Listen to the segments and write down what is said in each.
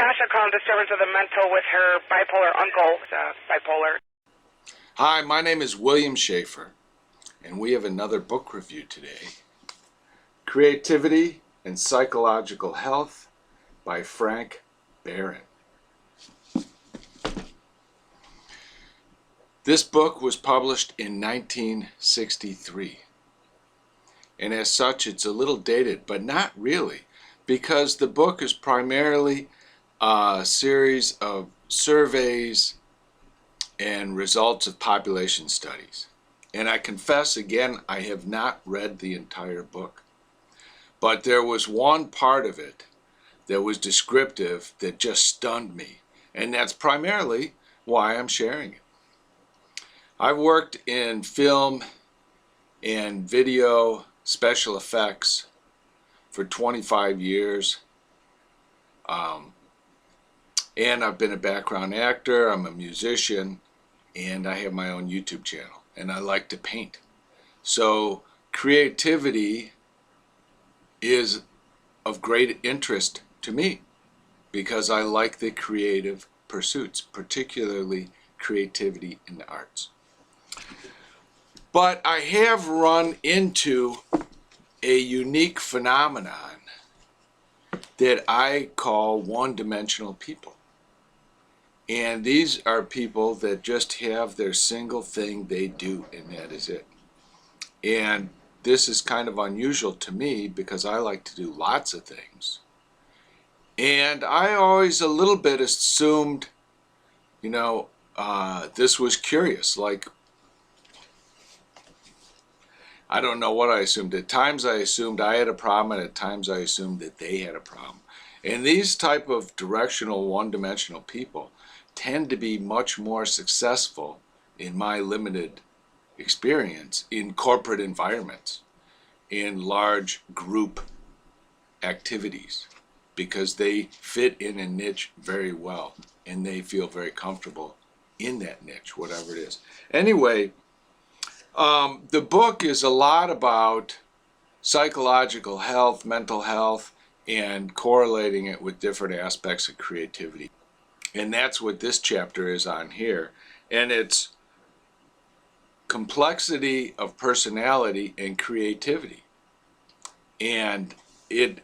Natasha calling disturbance of the mental with her bipolar uncle, bipolar. Hi, my name is William Schaeffer, and we have another book review today. Creativity and Psychological Health by Frank Barron. This book was published in 1963, and as such it's a little dated, but not really, because the book is primarily a series of surveys and results of population studies. And I confess again, I have not read the entire book. But there was one part of it that was descriptive that just stunned me. And that's primarily why I'm sharing it. I've worked in film and video special effects for 25 years. And I've been a background actor, I'm a musician, and I have my own YouTube channel. And I like to paint. So creativity is of great interest to me because I like the creative pursuits, particularly creativity in the arts. But I have run into a unique phenomenon that I call one-dimensional people. And these are people that just have their single thing they do, and that is it. And this is kind of unusual to me because I like to do lots of things. And I always a little bit assumed, this was curious. Like, I don't know what I assumed. At times I assumed I had a problem, and at times I assumed that they had a problem. And these type of directional, one-dimensional people tend to be much more successful, in my limited experience, in corporate environments, in large group activities, because they fit in a niche very well and they feel very comfortable in that niche, whatever it is. Anyway, the book is a lot about psychological health, mental health, and correlating it with different aspects of creativity. And that's what this chapter is on here. And it's complexity of personality and creativity. And it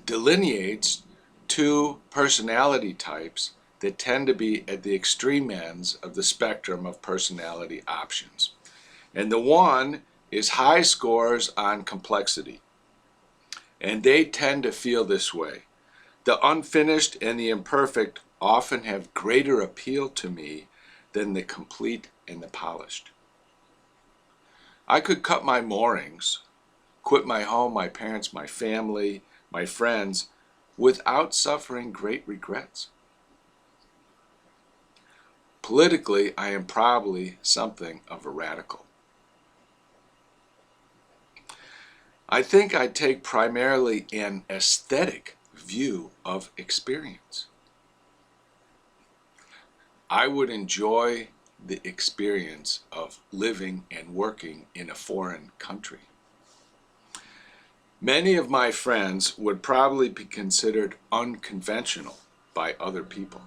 delineates two personality types that tend to be at the extreme ends of the spectrum of personality options. And the one is high scores on complexity. And they tend to feel this way. The unfinished and the imperfect often have greater appeal to me than the complete and the polished. I could cut my moorings, quit my home, my parents, my family, my friends, without suffering great regrets. Politically, I am probably something of a radical. I think I take primarily an aesthetic view of experience. I would enjoy the experience of living and working in a foreign country. Many of my friends would probably be considered unconventional by other people.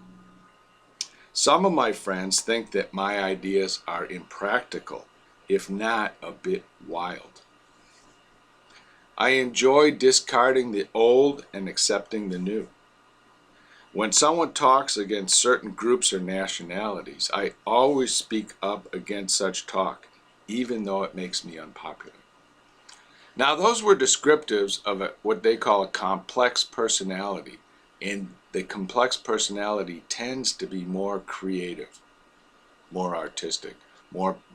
Some of my friends think that my ideas are impractical, if not a bit wild. I enjoy discarding the old and accepting the new. When someone talks against certain groups or nationalities, I always speak up against such talk, even though it makes me unpopular. Now, those were descriptives of what they call a complex personality, and the complex personality tends to be more creative, more artistic,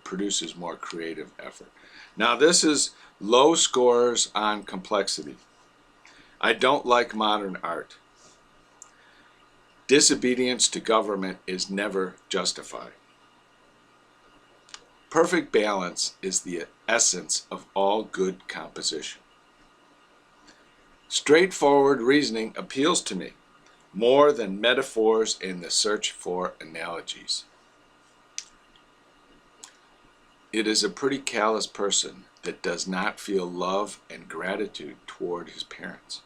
produces more creative effort. Now, this is low scores on complexity. I don't like modern art. Disobedience to government is never justified. Perfect balance is the essence of all good composition. Straightforward reasoning appeals to me more than metaphors and the search for analogies. It is a pretty callous person that does not feel love and gratitude toward his parents.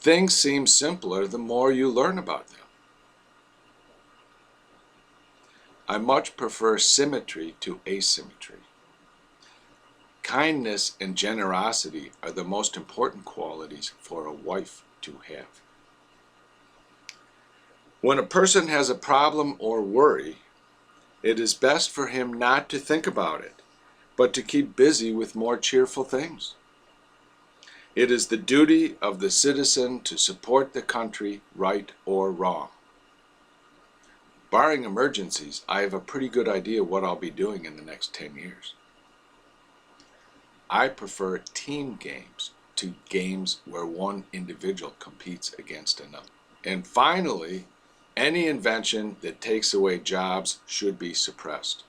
Things seem simpler the more you learn about them. I much prefer symmetry to asymmetry. Kindness and generosity are the most important qualities for a wife to have. When a person has a problem or worry, it is best for him not to think about it, but to keep busy with more cheerful things. It is the duty of the citizen to support the country, right or wrong. Barring emergencies, I have a pretty good idea what I'll be doing in the next 10 years. I prefer team games to games where one individual competes against another. And finally, any invention that takes away jobs should be suppressed.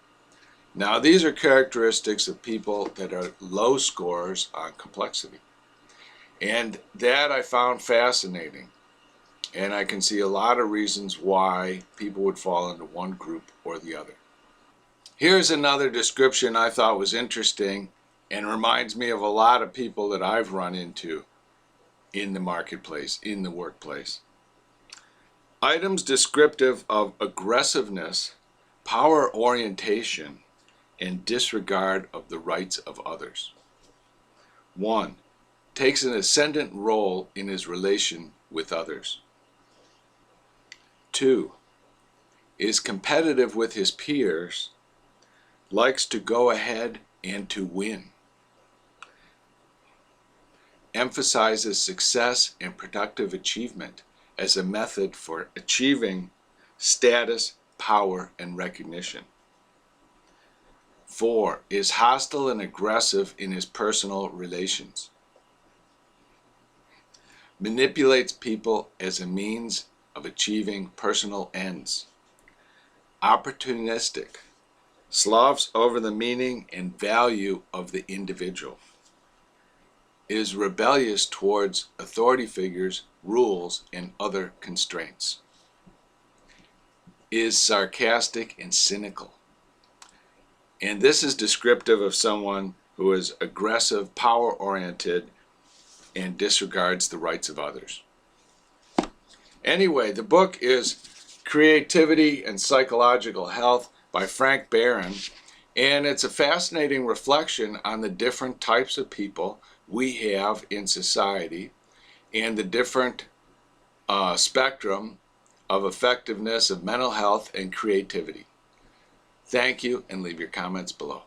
Now, these are characteristics of people that are low scorers on complexity. And that I found fascinating. And I can see a lot of reasons why people would fall into one group or the other. Here's another description I thought was interesting and reminds me of a lot of people that I've run into in the marketplace, in the workplace. Items descriptive of aggressiveness, power-orientation, and disregard of the rights of others. 1. Takes an ascendant role in his relation with others. 2. Is competitive with his peers, likes to go ahead and to win. Emphasizes success and productive achievement as a method for achieving status, power, and recognition. 4. Is hostile and aggressive in his personal relations. Manipulates people as a means of achieving personal ends. Opportunistic. Sloughs over the meaning and value of the individual. Is rebellious towards authority figures, rules, and other constraints. Is sarcastic and cynical. And this is descriptive of someone who is aggressive, power-oriented, and disregards the rights of others. Anyway, the book is Creativity and Psychological Health by Frank Barron, and it's a fascinating reflection on the different types of people we have in society and the different spectrum of effectiveness of mental health and creativity. Thank you, and leave your comments below.